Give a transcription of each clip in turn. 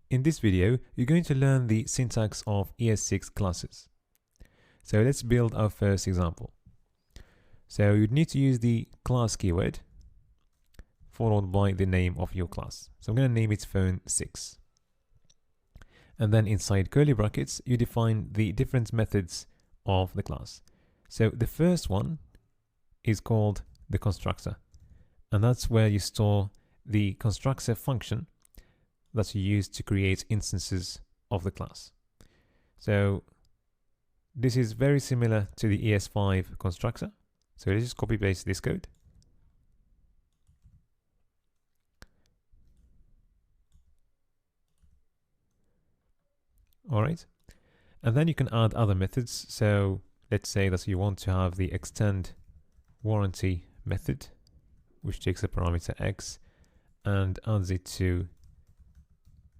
In this video, you're going to learn the syntax of ES6 classes. So let's build our first example. So you'd need to use the class keyword followed by the name of your class. So I'm going to name it phone6. And then inside curly brackets, you define the different methods of the class. So the first one is called the constructor. And that's where you store the constructor function that you use to create instances of the class. So this is very similar to the ES5 constructor. So let's just copy paste this code. All right. And then you can add other methods. So let's say that you want to have the extend warranty method, which takes a parameter x and adds it to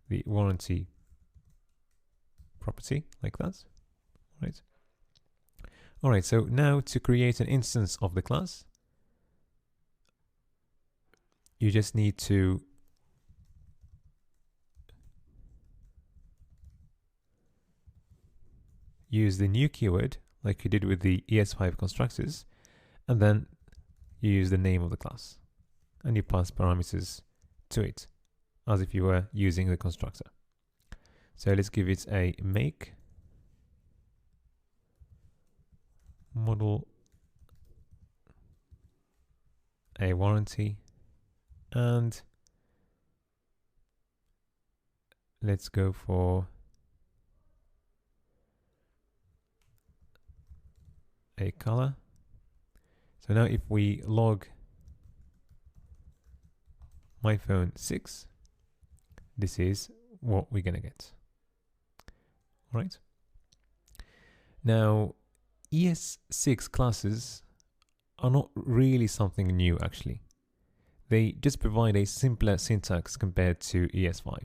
the warranty property like that. Right. All right. So now to create an instance of the class, you just need to use the new keyword like you did with the ES5 constructors, and then you use the name of the class and you pass parameters to it as if you were using the constructor. So let's give it a make model, a warranty, and let's go for a color. So now if we log my phone 6, this is what we're gonna get. All right. Now, ES6 classes are not really something new actually. They just provide a simpler syntax compared to ES5.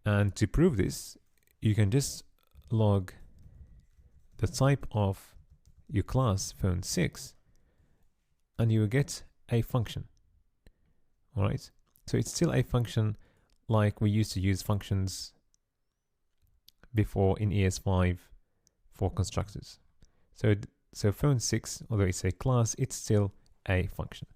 And to prove this, you can just log the type of your class phone6 and you will get a function. All right. So it's still a function like we used to use functions before in ES5 for constructors. So phone6, although it's a class, it's still a function.